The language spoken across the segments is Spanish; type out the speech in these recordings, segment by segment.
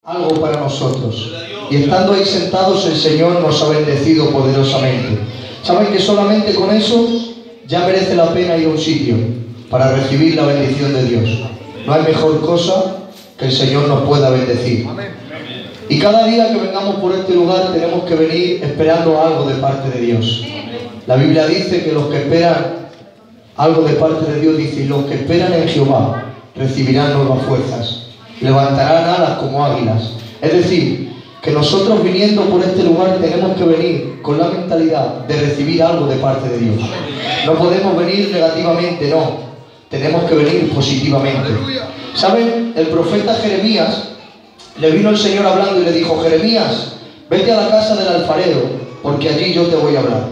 algo para nosotros. Y estando ahí sentados, el Señor nos ha bendecido poderosamente. ¿Saben que solamente con eso ya merece la pena ir a un sitio para recibir la bendición de Dios? No hay mejor cosa que el Señor nos pueda bendecir. Y cada día que vengamos por este lugar tenemos que venir esperando algo de parte de Dios. La Biblia dice que los que esperan algo de parte de Dios, dice, y los que esperan en Jehová recibirán nuevas fuerzas, levantarán alas como águilas. Es decir, que nosotros viniendo por este lugar tenemos que venir con la mentalidad de recibir algo de parte de Dios. No podemos venir negativamente, no. Tenemos que venir positivamente. ¿Saben? El profeta Jeremías, le vino el Señor hablando y le dijo: Jeremías, vete a la casa del alfarero, porque allí yo te voy a hablar.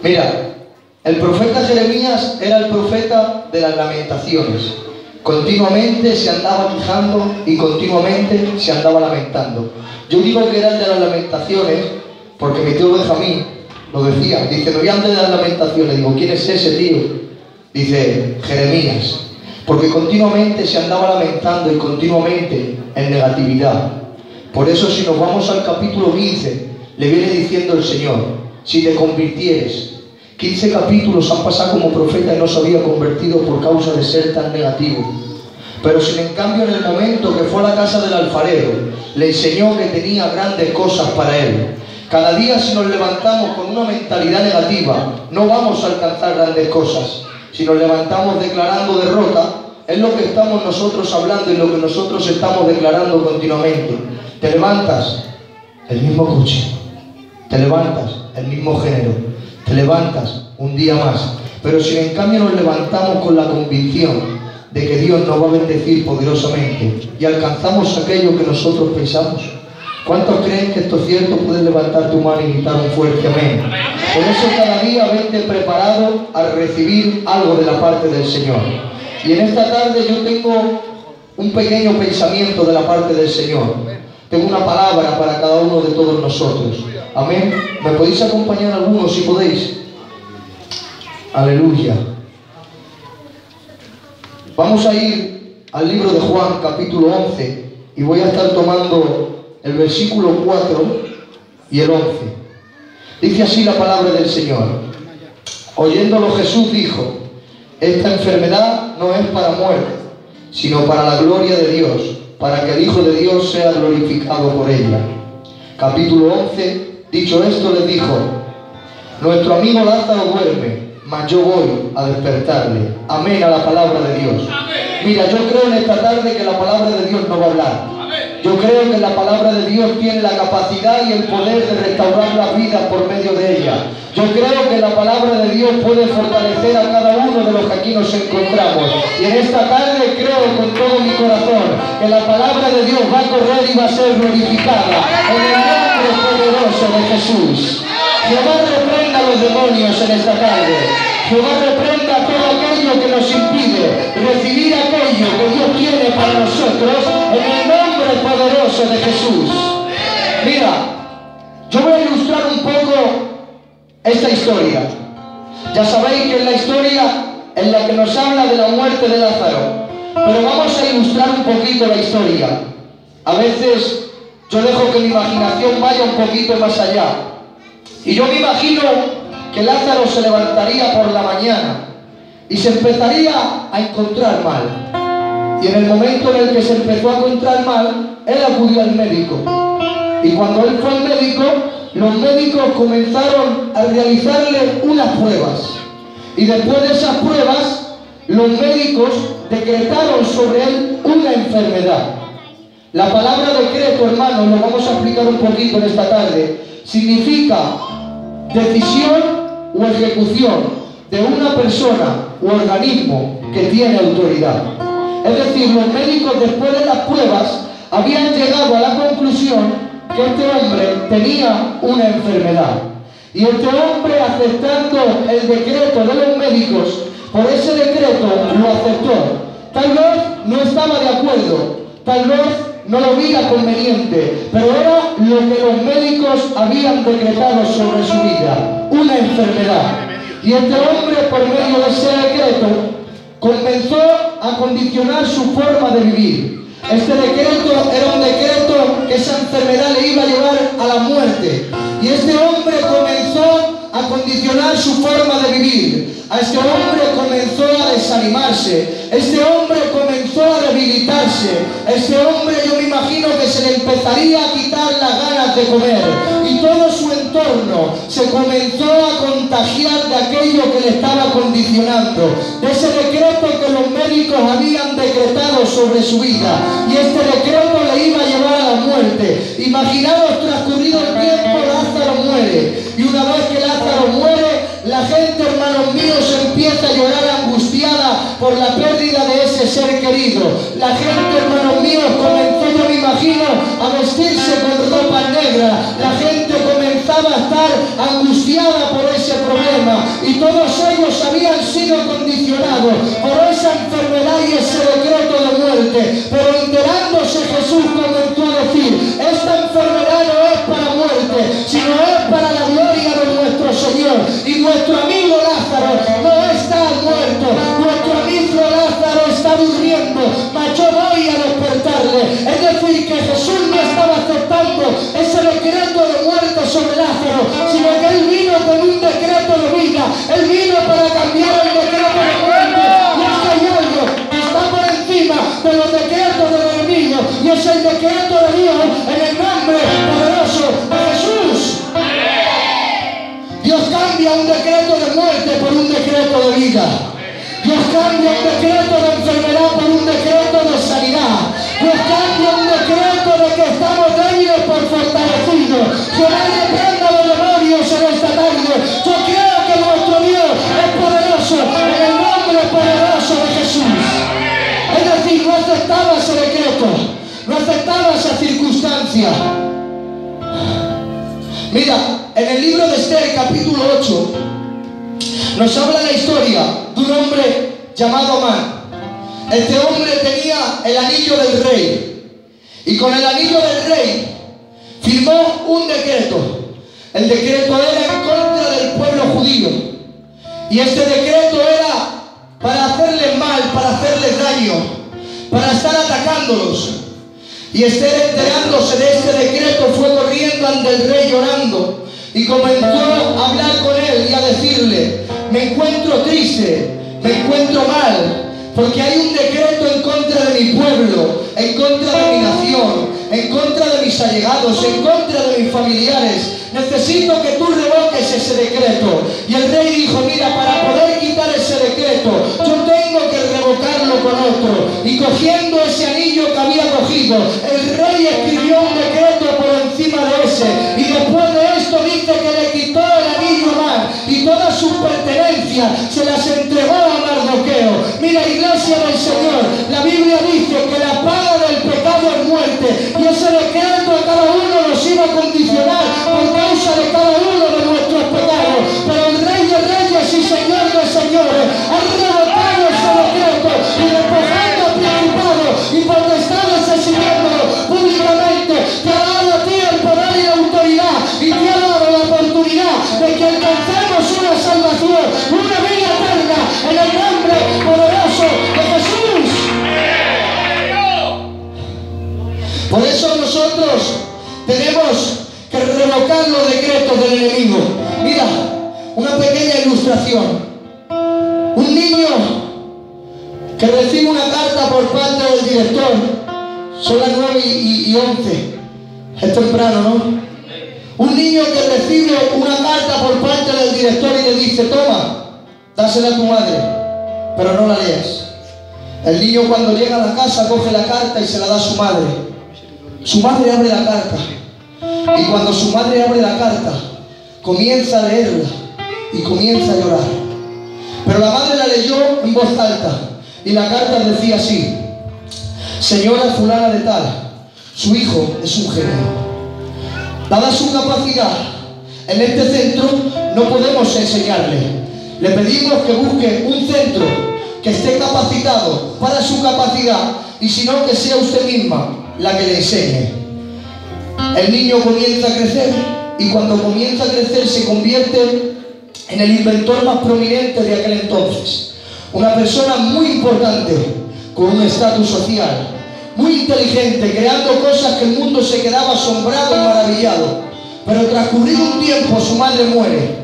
Mira, el profeta Jeremías era el profeta de las lamentaciones. Continuamente se andaba quejando y continuamente se andaba lamentando. Yo digo que era el de las lamentaciones porque mi tío Benjamín lo decía. Dice, me voy antes de las lamentaciones. Digo, ¿quién es ese tío? Dice, Jeremías. Porque continuamente se andaba lamentando y continuamente en negatividad. Por eso, si nos vamos al capítulo 15, le viene diciendo el Señor, si te convirtieres. 15 capítulos han pasado como profeta y no se había convertido por causa de ser tan negativo. Pero sin en cambio, en el momento que fue a la casa del alfarero, le enseñó que tenía grandes cosas para él. Cada día, si nos levantamos con una mentalidad negativa, no vamos a alcanzar grandes cosas. Si nos levantamos declarando derrota, es lo que estamos nosotros hablando y lo que nosotros estamos declarando continuamente. Te levantas, el mismo coche. Te levantas, el mismo género. Te levantas un día más. Pero si en cambio nos levantamos con la convicción de que Dios nos va a bendecir poderosamente y alcanzamos aquello que nosotros pensamos, ¿cuántos creen que esto es cierto? Puedes levantar tu mano y gritar un fuerte amén. Por eso cada día vente preparado a recibir algo de la parte del Señor. Y en esta tarde yo tengo un pequeño pensamiento de la parte del Señor. Tengo una palabra para cada uno de todos nosotros. Amén. ¿Me podéis acompañar algunos si podéis? Aleluya. Vamos a ir al libro de Juan, capítulo 11, y voy a estar tomando el versículo 4 y el 11. Dice así la palabra del Señor. Oyéndolo Jesús dijo: esta enfermedad no es para muerte, sino para la gloria de Dios, para que el Hijo de Dios sea glorificado por ella. Capítulo 11. Dicho esto, les dijo: nuestro amigo Lázaro duerme, mas yo voy a despertarle. Amén a la palabra de Dios. Amén. Mira, yo creo en esta tarde que la palabra de Dios no va a hablar. Amén. Yo creo que la palabra de Dios tiene la capacidad y el poder de restaurar la vida por medio de ella. Yo creo que la palabra de Dios puede fortalecer a cada uno de los que aquí nos encontramos. Y en esta tarde creo con todo mi corazón que la palabra de Dios va a correr y va a ser glorificada en el nombre poderoso de Jesús. Jehová reprenda a los demonios en esta tarde. Jehová reprenda todo aquello que nos impide recibir aquello que Dios tiene para nosotros en el nombre poderoso de Jesús. Mira, yo voy a ilustrar un poco esta historia. Ya sabéis que es la historia en la que nos habla de la muerte de Lázaro. Pero vamos a ilustrar un poquito la historia. A veces yo dejo que mi imaginación vaya un poquito más allá. Y yo me imagino que Lázaro se levantaría por la mañana y se empezaría a encontrar mal. Y en el momento en el que se empezó a encontrar mal, él acudió al médico. Y cuando él fue al médico, los médicos comenzaron a realizarle unas pruebas. Y después de esas pruebas, los médicos decretaron sobre él una enfermedad. La palabra decreto, hermanos, lo vamos a explicar un poquito en esta tarde, significa decisión o ejecución de una persona u organismo que tiene autoridad. Es decir, los médicos después de las pruebas habían llegado a la conclusión que este hombre tenía una enfermedad. Y este hombre, aceptando el decreto de los médicos, por ese decreto lo aceptó. Tal vez no estaba de acuerdo, tal vez no lo veía conveniente, pero era lo que los médicos habían decretado sobre su vida, una enfermedad. Y este hombre, por medio de ese decreto, comenzó a condicionar su forma de vivir. Este decreto era un decreto condicionar su forma de vivir. A este hombre comenzó a desanimarse, este hombre comenzó a debilitarse, este hombre yo me imagino que se le empezaría a quitar las ganas de comer y todo su entorno se comenzó a contagiar de aquello que le estaba condicionando, de ese decreto que los médicos habían decretado sobre su vida, y este decreto le iba a llevar a la muerte. Imaginaos, transcurrido el tiempo, Lázaro muere, y una vez que Lázaro muere, la gente, hermanos míos, empieza a llorar angustiada por la pérdida de ese ser querido. La gente, hermanos míos, comenzó, yo me imagino, a vestirse con ropa negra. La gente comenzaba a estar angustiada por ese problema, y todos ellos habían sido condicionados por esa enfermedad y ese decreto de muerte. Pero enterándose, Jesús comenzó a decir: esta enfermedad no es para muerte, sino es para la gloria de nuestro Señor. Y nuestro amigo Lázaro no está muerto, nuestro amigo Lázaro está durmiendo, mas yo voy a despertarle. Es decir, que Jesús no estaba aceptando ese decreto de muerte sobre Lázaro, sino que Él vino con un decreto de vida. Él vino para cambiar el decreto de muerte. Y es que hay algo que está por encima de los decretos del enemigo, y es el decreto de Dios en el nombre poderoso de Jesús. Dios cambia un decreto de muerte por un decreto de vida. Dios cambia un decreto de enfermedad por un decreto de sanidad. Dios cambia un decreto de que estamos débiles por fortalecidos. Que nadie prenda de demonios en esta tarde. Yo creo que nuestro Dios es poderoso en el nombre poderoso de Jesús. Es decir, no aceptaba ese decreto, no aceptaba esa circunstancia. Mira, en el libro de Esther, capítulo 8, nos habla la historia de un hombre llamado Amán. Este hombre tenía el anillo del rey, y con el anillo del rey firmó un decreto. El decreto era en contra del pueblo judío, y este decreto era para hacerles mal, para hacerles daño, para estar atacándolos. Y Esther, enterándose de este decreto, fue corriendo ante el rey llorando, y comenzó a hablar con él y a decirle: me encuentro triste, me encuentro mal, porque hay un decreto en contra de mi pueblo, en contra de mi nación, en contra de mis allegados, en contra de mis familiares. Necesito que tú revoques ese decreto. Y el rey dijo: mira, para poder quitar ese decreto, yo tengo que revocarlo con otro. Y cogiendo ese anillo que había cogido, el rey escribió un decreto por encima de ese. Y después de esto dice que le quitó el anillo a Amán, y todas sus pertenencias se las entregó a Mardoqueo. Mira, iglesia del Señor, la Biblia dice que la paga del pecado es muerte, y ese decreto a cada uno nos iba a condicionar por causa de cada uno de nuestros pecados. Pero el Rey de Reyes y Señor de Señores ha revocado ese decreto, y despojando a principados y potestades, exigiéndolo públicamente, te ha dado a ti el poder y la autoridad, y te ha dado la oportunidad de que alcancemos una salvación, una vida eterna, en el nombre poderoso de Jesús. Por eso nosotros tenemos que revocar los decretos del enemigo. Mira, una pequeña ilustración. Un niño que recibe una carta por parte del director, son las 9:11, es temprano, ¿no? Un niño que recibe una carta por parte del director y le dice: toma, dásela a tu madre, pero no la leas. El niño, cuando llega a la casa, coge la carta y se la da a su madre. Su madre abre la carta, y cuando su madre abre la carta, comienza a leerla y comienza a llorar. Pero la madre la leyó en voz alta, y la carta decía así: señora fulana de tal, su hijo es un genio. Dada su capacidad, en este centro no podemos enseñarle. Le pedimos que busque un centro que esté capacitado para su capacidad, y si no, que sea usted misma la que le enseñe. El niño comienza a crecer, y cuando comienza a crecer se convierte en el inventor más prominente de aquel entonces. Una persona muy importante, con un estatus social, muy inteligente, creando cosas que el mundo se quedaba asombrado y maravillado. Pero transcurrido un tiempo, su madre muere.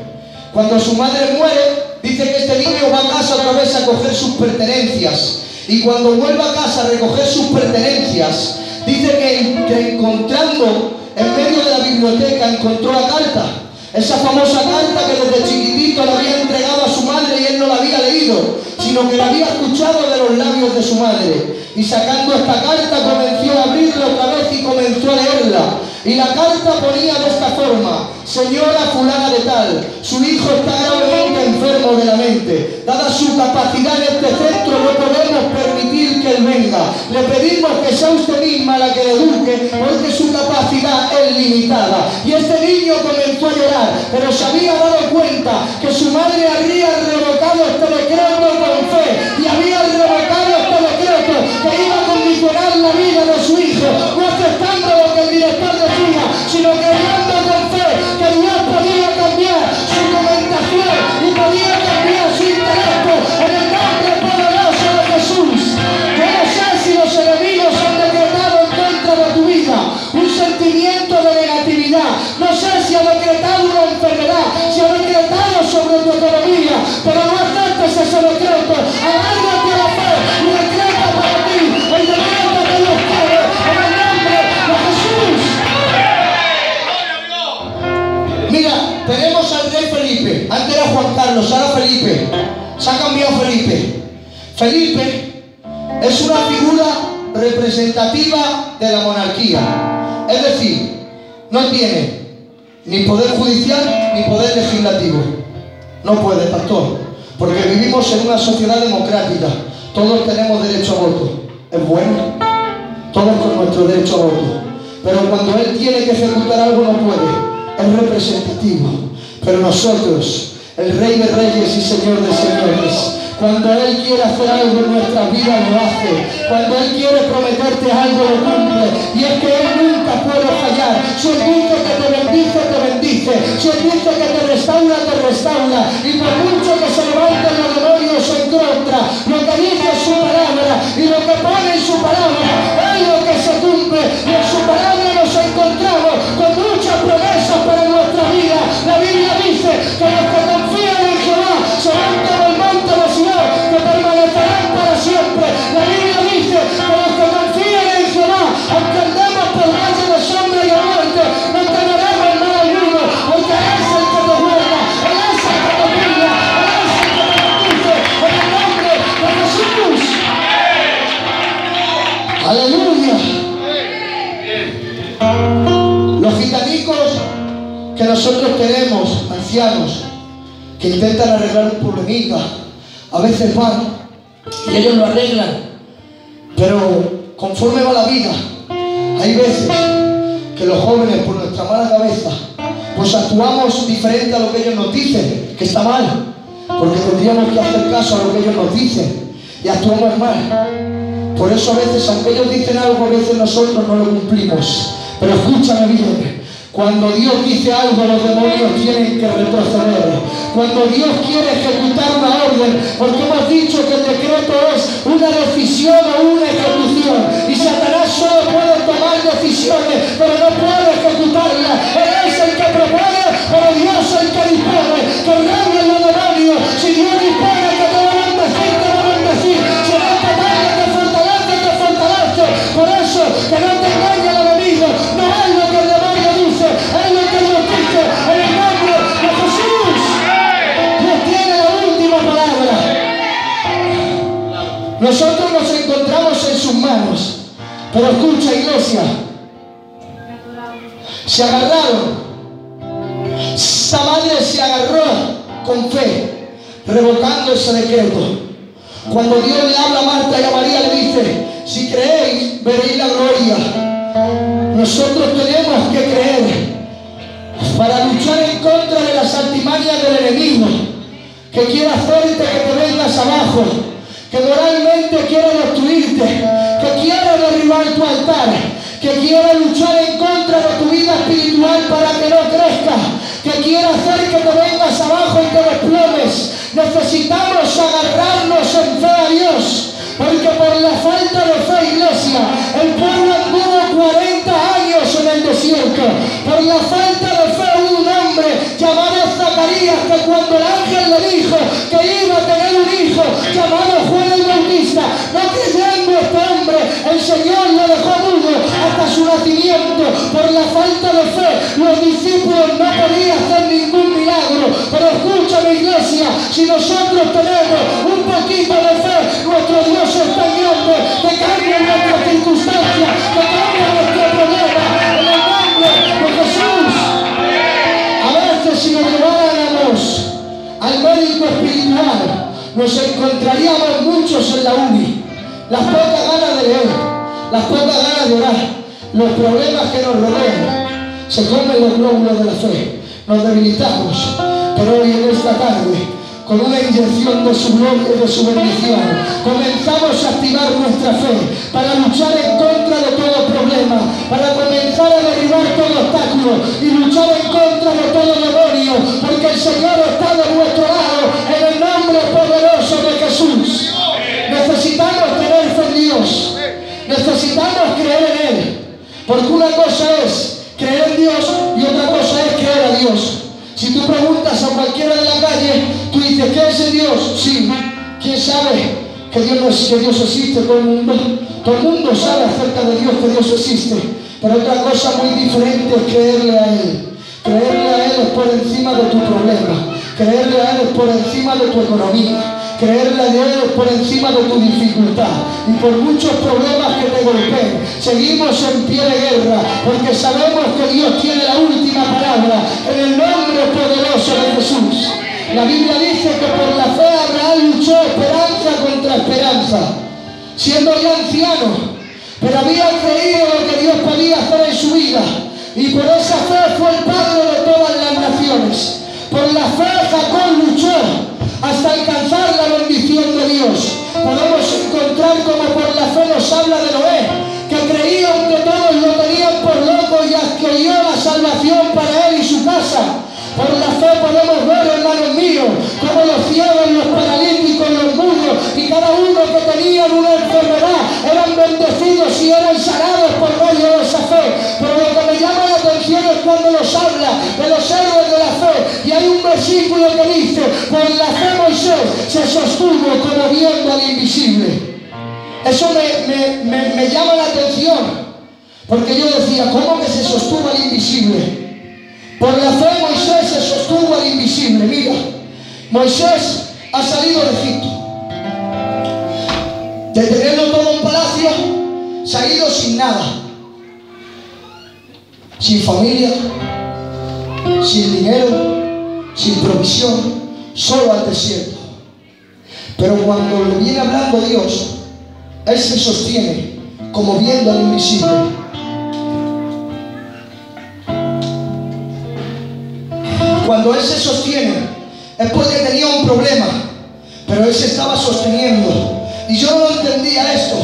Cuando su madre muere, dice que este niño va a casa otra vez a coger sus pertenencias. Y cuando vuelve a casa a recoger sus pertenencias, dice que encontrando en medio de la biblioteca, encontró la carta. Esa famosa carta que desde chiquitito le había entregado a su madre y él no la había leído, sino que la había escuchado de los labios de su madre. Y sacando esta carta comenzó a abrirla otra vez y comenzó a leerla. Y la carta ponía de esta forma: señora fulana de tal, su hijo está gravemente enfermo de la mente. Dada su capacidad en este centro, no podemos permitir que él venga. Le pedimos que sea usted misma la que le eduque, porque su capacidad es limitada. Y este niño comenzó a llorar, pero se había dado cuenta que su madre había revocado este decreto con fe, y había revocado este decreto que iba a condicionar la vida de su hijo, no aceptando lo que el director decía, sino creyendo con fe que Dios podía cambiar su comentación y podía cambiar su intelecto en el nombre poderoso de Jesús. Yo no sé si los enemigos han decretado en contra de tu vida un sentimiento de negatividad, no sé si ha decretado una enfermedad, si ha decretado sobre tu economía, pero no aceptes ese decreto, agárrate a la fe y decreta para ti el decreto que Dios quiere en el nombre de Jesús. Mira, tenemos al rey Felipe. Antes era Juan Carlos, ahora Felipe. Se ha cambiado Felipe. Felipe es una figura representativa de la monarquía. Es decir, no tiene ni poder judicial ni poder legislativo. No puede, pastor, porque vivimos en una sociedad democrática. Todos tenemos derecho a voto. Es bueno, todos con nuestro derecho a voto. Pero cuando él tiene que ejecutar algo no puede. Es representativo. Pero nosotros, el Rey de Reyes y Señor de Señores, cuando Él quiere hacer algo en nuestra vida lo hace. Cuando Él quiere prometerte algo lo cumple. Y es que Él nunca puede fallar. Si Él dice que te bendice, te bendice. Si Él dice que te restaura, te restaura. Y por mucho que se levanten los demonios en contra, lo que dice es su palabra y lo que pone en su palabra es lo que se cumple. Y en su palabra nos encontramos con muchas promesas para nuestra vida. La Biblia dice que los que confían en Jehová serán como el monte de Sión, que permanecerán para siempre. La Biblia dice que los que confían en Jehová, aunque andemos por valle de sombra y de muerte, no temeremos mal alguno, porque Él es el que te guarda, Él es el que te cuida, Él es el que te bendice, en el nombre de Jesús. Aleluya. Los gitanicos que nosotros tenemos, ancianos, que intentan arreglar un problemita, a veces van y ellos lo arreglan, pero conforme va la vida, hay veces que los jóvenes, por nuestra mala cabeza, pues actuamos diferente a lo que ellos nos dicen, que está mal, porque tendríamos que hacer caso a lo que ellos nos dicen y actuamos mal. Por eso a veces, aunque ellos dicen algo, a veces nosotros no lo cumplimos. Pero escúchame bien, cuando Dios dice algo, los demonios tienen que retroceder. Cuando Dios quiere ejecutar una orden, porque hemos dicho que el decreto es una decisión o una ejecución, y Satanás solo puede tomar decisiones, pero no puede ejecutarlas. Él es el que propone, pero Dios es el que dispone. Que reguen los demonios. Si Dios dispone que te va a bendecir, te va a bendecir. Si Él te paga, te fortalece, te fortalece. Por eso, que no te engañe el enemigo. No es lo que el demonio dice, es lo que Dios dice en el nombre de Jesús. Dios tiene la última palabra. Nosotros nos encontramos en sus manos. Pero escucha, iglesia, se agarraron. Esa madre se agarró con fe, revocando ese decreto. Cuando Dios le habla a Marta y a María, le dice: si creéis, veréis la gloria. Nosotros tenemos que creer para luchar en contra de las artimañas del enemigo, que quiere hacerte que te vengas abajo, que moralmente quiere destruirte, que quiere derribar tu altar, que quiere luchar en contra de tu vida espiritual para que no crezca, que quiere hacer que te vengas abajo y te desplomes. Necesitamos agarrarnos en fe a Dios, porque por la falta de fe, iglesia, el pueblo anduvo 40 años en el desierto. Por la falta de fe, un hombre llamado Zacarías, que cuando el ángel le dijo que iba a tener un hijo llamado Juan el Bautista, no creyendo este hombre, el Señor lo dejó mudo hasta su nacimiento. Por la falta de fe, los discípulos no podían hacer ningún milagro. Pero escúchame, iglesia, si nosotros tenemos un poquito de fe, nuestro Dios es tan grande que cambia nuestras circunstancias, que cambia nuestro problema. En el nombre de Jesús. A veces si nos lleváramos al médico espiritual, nos encontraríamos muchos en la uni. Las pocas ganas de leer, las pocas ganas de orar, los problemas que nos rodean, se comen los glóbulos de la fe. Nos debilitamos, pero hoy en esta tarde, con una inyección de su gloria y de su bendición, comenzamos a activar nuestra fe para luchar en contra de todo problema, para comenzar a derribar todo obstáculo y luchar en contra de todo demonio, porque el Señor está de nuestro lado en el nombre poderoso de Jesús. Necesitamos tener fe en Dios, necesitamos creer en Él, porque una cosa es creer en Dios y otra cosa es creer a Dios. Si tú preguntas a cualquiera de la calle, tú dices, ¿qué es el Dios? Sí, ¿quién sabe que Dios existe? Todo el mundo sabe acerca de Dios, que Dios existe. Pero otra cosa muy diferente es creerle a Él. Creerle a Él es por encima de tu problema. Creerle a Él es por encima de tu economía. Creerle a Dios es por encima de tu dificultad. Y por muchos problemas que te golpeen, seguimos en pie de guerra, porque sabemos que Dios tiene la última palabra en el nombre poderoso de Jesús. La Biblia dice que por la fe Abraham luchó esperanza contra esperanza, siendo ya anciano, pero había creído lo que Dios podía hacer en su vida, y por esa fe fue el padre de todas las naciones. Por la fe Jacob luchó hasta alcanzar la bendición de Dios. Podemos encontrar como por la fe nos habla de Noé, que creía aunque todos lo tenían por loco y adquirió la salvación para él y su casa. Por la fe podemos ver, hermanos míos, como los ciegos, los paralíticos, los mudos y cada uno que tenían una enfermedad eran bendecidos y eran sanados por medio de esa fe. Pero lo que me llama la atención es cuando nos habla de los héroes de la fe, y hay un versículo que dice, por la fe Moisés se sostuvo como viendo al invisible. Eso me llama la atención, porque yo decía, ¿cómo que se sostuvo al invisible? Por la fe Moisés se sostuvo al invisible. Mira, Moisés ha salido de Egipto. De tenerlo todo en palacio, se ha ido sin nada. Sin familia, sin dinero, sin provisión, solo al desierto. Pero cuando le viene hablando Dios, Él se sostiene como viendo al invisible. Cuando Él se sostiene, es porque tenía un problema, pero Él se estaba sosteniendo. Y yo no entendía esto,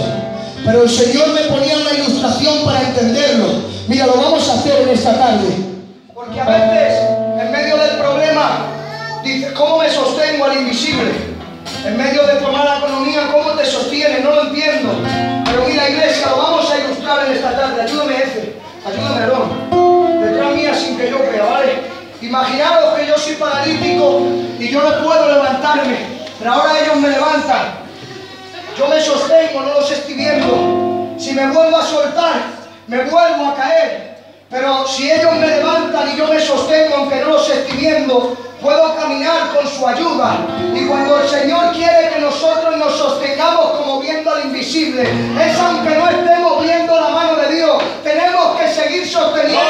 pero el Señor me ponía una ilustración para entenderlo. Mira, lo vamos a hacer en esta tarde. Porque a veces, en medio del problema, dices, ¿cómo me sostengo al invisible? En medio de tu mala economía, ¿cómo te sostienes? No lo entiendo. Pero mira, iglesia, lo vamos a ilustrar en esta tarde. Ayúdame, ayúdame, Aarón. Detrás mía sin que yo vea, ¿vale? Imaginaos que yo soy paralítico y yo no puedo levantarme, pero ahora ellos me levantan. Yo me sostengo, no los estoy viendo. Si me vuelvo a soltar, me vuelvo a caer. Pero si ellos me levantan y yo me sostengo, aunque no los estoy viendo, puedo caminar con su ayuda. Y cuando el Señor quiere que nosotros nos sostengamos como viendo al invisible, es aunque no estemos viendo la mano de Dios, tenemos que seguir sosteniendo.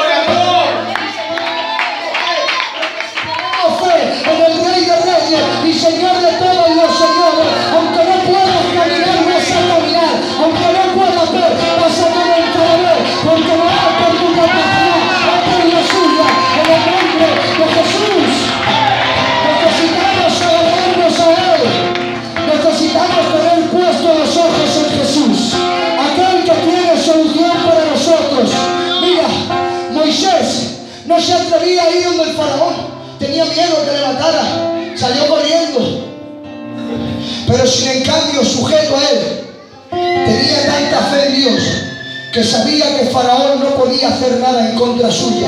En el Rey de Reyes y Señor de todos los señores, aunque no puedas caminar, vas a caminar, aunque no puedas ver, vas a tener que ver, porque no es por tu capacidad, es por la suya, en el nombre de Jesús. Necesitamos agarrarnos a Él, necesitamos tener puestos los ojos en Jesús, aquel que tiene solución para nosotros. Mira, Moisés no se atrevía a ir donde el faraón. Tenía miedo que le matara, salió corriendo. Pero sin en cambio, sujeto a Él, tenía tanta fe en Dios que sabía que Faraón no podía hacer nada en contra suya.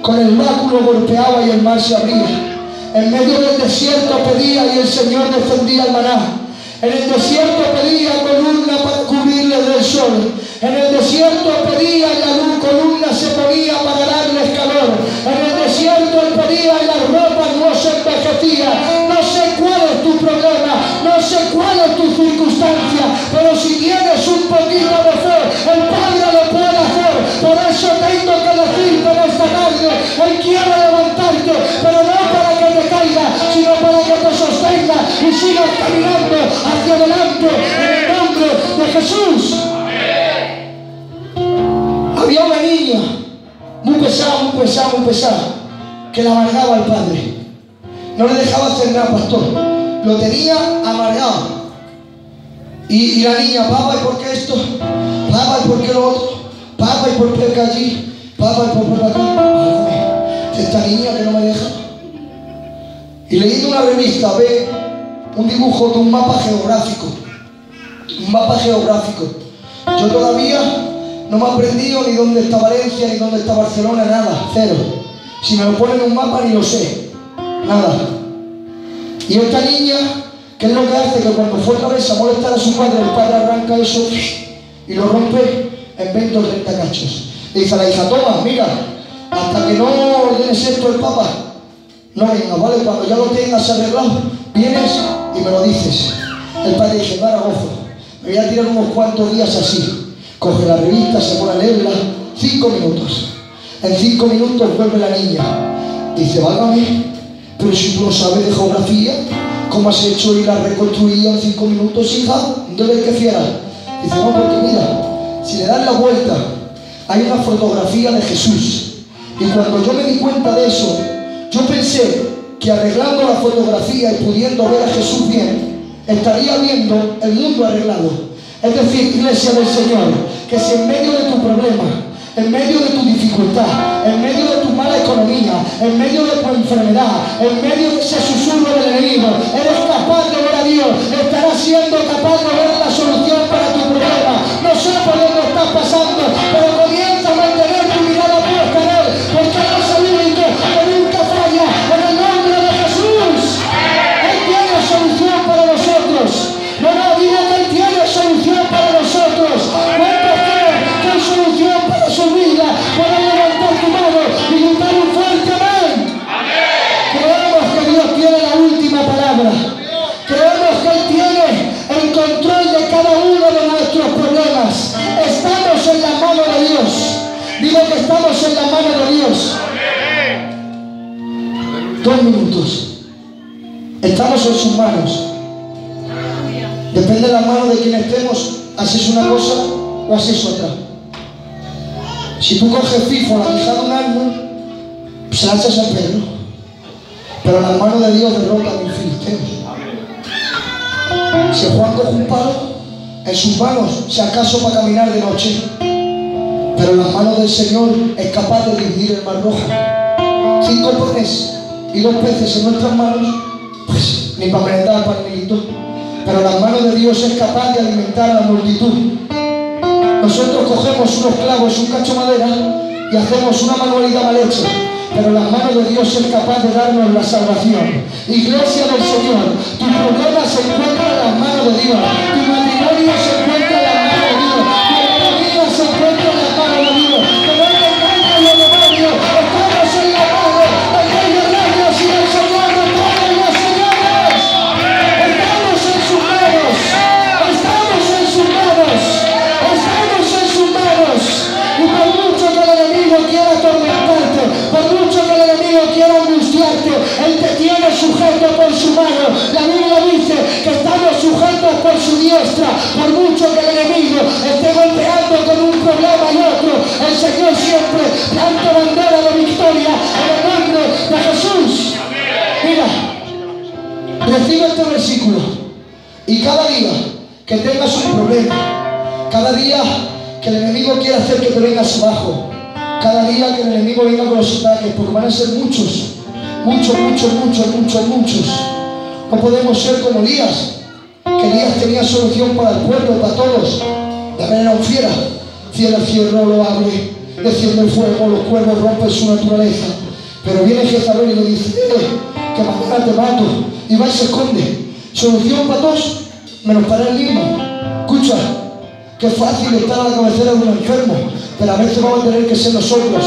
Con el báculo golpeaba y el mar se abría. En medio del desierto pedía y el Señor defendía el maná. En el desierto pedía columna para cubrirle del sol. En el desierto pedía y la luz columna se ponía para darles calor. En el desierto él pedía y las ropas no se envejecían. No sé cuál es tu problema, no sé cuál es tu circunstancia, pero si tienes un poquito de fe, el Padre lo puede hacer. Por eso tengo que decirte en esta tarde, Él quiere levantarte, pero no para que te caigas, sino para que te sostenga y sigas caminando hacia adelante en el nombre de Jesús. Había una niña muy pesada, que la amargaba al padre. No le dejaba hacer nada, pastor. Lo tenía amargado. Y la niña, papá, ¿y por qué esto? Papá, ¿y por qué lo otro? Papá, ¿y por qué allí? Papá, ¿y por qué aquí? Esta niña que no me deja. Y leyendo una revista, ve un dibujo de un mapa geográfico. Un mapa geográfico. Yo todavía no me he aprendido ni dónde está Valencia, ni dónde está Barcelona, nada, cero. Si me lo ponen en un mapa ni lo sé, nada. Y esta niña, ¿qué es lo que hace? Que cuando fue otra vez a molestar a su padre, el padre arranca eso y lo rompe en 20 o 30 cachos. Le dice a la hija, toma, mira, hasta que no ordenes esto el Papa, no venga, ¿vale? Cuando ya lo tengas arreglado, vienes y me lo dices. El padre dice, Garagozo, me voy a tirar unos cuantos días así. Coge la revista, se pone a leerla, 5 minutos. En 5 minutos vuelve la niña. Dice, válgame, pero si tú no sabes de geografía, ¿cómo has hecho y la reconstruido en 5 minutos, hija? ¿Dónde ves que fiera? Dice, no, porque mira, si le das la vuelta, hay una fotografía de Jesús. Y cuando yo me di cuenta de eso, yo pensé que arreglando la fotografía y pudiendo ver a Jesús bien, estaría viendo el mundo arreglado. Es decir, iglesia del Señor, que si en medio de tu problema, en medio de tu dificultad, en medio de tu mala economía, en medio de tu enfermedad, en medio de ese susurro del enemigo, eres capaz de ver a Dios, estarás siendo capaz de ver la solución para tu problema. No sé por dónde estás pasando, pero comienza a mantener tu mirada puesta en Él, porque Él es el único que nunca falla. En el nombre de Jesús, Él tiene solución para nosotros. No, digo que Él tiene solución para nosotros. ¿Cuántos creen que hay solución para su vida? Puedes levantar tu mano y gritar un fuerte amén. Creemos que Dios tiene la última palabra. Creemos que Él tiene el control de cada uno de nuestros problemas. Estamos en la mano de Dios. Digo que estamos en la mano de Dios. 2 minutos. Estamos en sus manos. Depende de la mano de quien estemos, haces una cosa o haces otra. Si tú coges FIFO, la quijada de un árbol, se la echas al Pedro. Pero las manos de Dios derrotan a los filisteos. Si Juan coge un palo, en sus manos, si acaso para caminar de noche. Pero las manos del Señor es capaz de dividir el mar rojo. 5 panes y 2 peces en nuestras manos, pues ni para merendar para el milito. Pero las manos de Dios es capaz de alimentar a la multitud. Nosotros cogemos unos clavos, un cacho de madera y hacemos una manualidad mal hecha. Pero las manos de Dios es capaz de darnos la salvación. Iglesia del Señor, tu problema se encuentra en las manos de Dios. Tu matrimonio se encuentra en las manos de Dios. Tu economía se encuentra en las manos de Dios. Que no te engañes los demonios. Estamos en la mano del Rey de Reyes y del Señor de todos los señores. Estamos en sus manos. Estamos en sus manos. Estamos en sus manos. Y por mucho que el enemigo quiera atormentarte, por mucho que el enemigo quiera angustiarte, Él te tiene sujeto por su mano. La Biblia dice que estamos sujetos por su diestra. Por mucho que el enemigo esté golpeando con un problema y otro, el Señor siempre planta bandera de victoria en el nombre de Jesús. Mira, recibe este versículo y cada día que tengas un problema, cada día que el enemigo quiera hacer que te vengas abajo, cada día que el enemigo venga con los ataques, porque van a ser muchos. No podemos ser como Elías, que Elías tenía solución para el pueblo, para todos. También era un fiera. Cierra el fierro, lo abre, desciende el fuego, los cuervos rompen su naturaleza. Pero viene Jezabel y le dice, que mañana te mato, y va y se esconde. Solución para todos, menos para él mismo. Escucha, qué fácil estar a la cabecera de un enfermo, pero a veces vamos a tener que ser nosotros.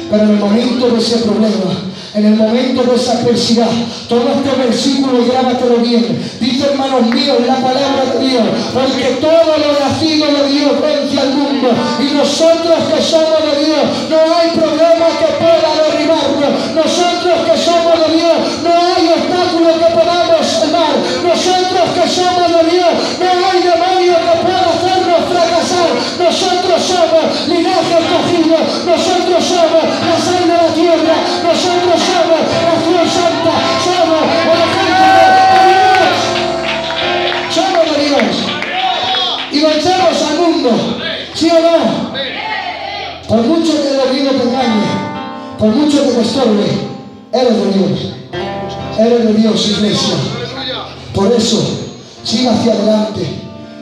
Pero en el momento de ese problema, en el momento de esa adversidad, toma este versículo y grábatelo bien. Dice, hermanos míos, la palabra de Dios, porque todo lo nacido de Dios vence al mundo, y nosotros que somos de Dios, no hay problema que pueda derribarnos. Nosotros que somos de Dios, no hay obstáculo que podamos salvar. Nosotros que somos de Dios, no hay demonio que pueda hacernos fracasar. Nosotros somos linaje escogido, nosotros somos la sal de la tierra, nosotros somos nación santa, somos el ejército de Dios, somos de Dios y vencemos al mundo, ¿sí o no? Por mucho que el enemigo te engañe, por mucho que te estorbe, eres de Dios, eres de Dios, iglesia. Por eso, sigue hacia adelante,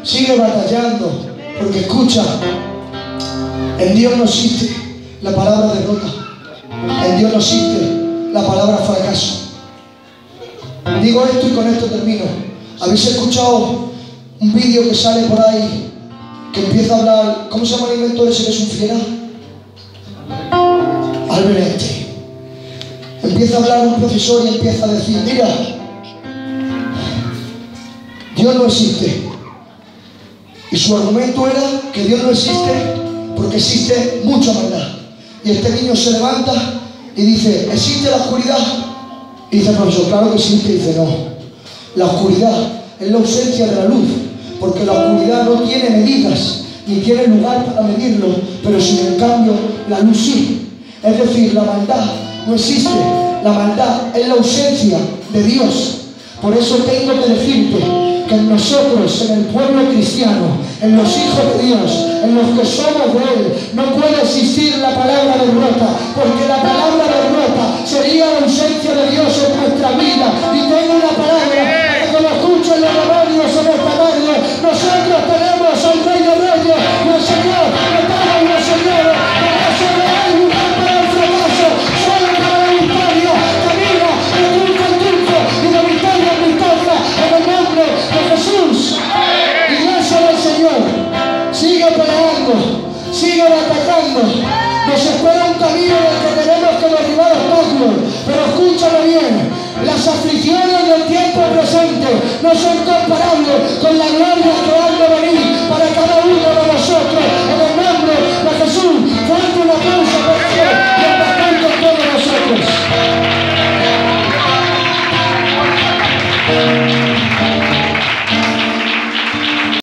sigue batallando, porque escucha, en Dios no existe la palabra derrota, en Dios no existe la palabra fracaso. Digo esto y con esto termino. ¿Habéis escuchado un vídeo que sale por ahí que empieza a hablar? ¿Cómo se llama el inventor ese que es un fiera? Albert Einstein. Empieza a hablar un profesor y empieza a decir, mira, Dios no existe. Y su argumento era que Dios no existe porque existe mucha maldad. Y este niño se levanta y dice, ¿existe la oscuridad? Y dice el profesor, claro que existe. Y dice, no, la oscuridad es la ausencia de la luz, porque la oscuridad no tiene medidas, ni tiene lugar para medirlo, pero sin en cambio la luz sí. Es decir, la maldad no existe, la maldad es la ausencia de Dios. Por eso tengo que decirte que en nosotros, en el pueblo cristiano, en los hijos de Dios, en los que somos de Él, no puede existir la palabra derrota, porque la palabra derrota sería la ausencia de Dios en nuestra vida. Y tengo una palabra para que lo escuchen los demonios en esta tarde. Nosotros tenemos al Rey de Reyes y al Señor de todos los señores. Por eso no hay lugar para el fracaso, solo para la victoria. Camina de triunfo en triunfo y de victoria en victoria, en el nombre de Jesús. Iglesia del Señor, sigue peleando, sigue atacando. Nos espera un camino en el que tenemos que derribar obstáculos, pero escúchalo bien, las aflicciones del tiempo presente no son comparables con la gloria que han de venir.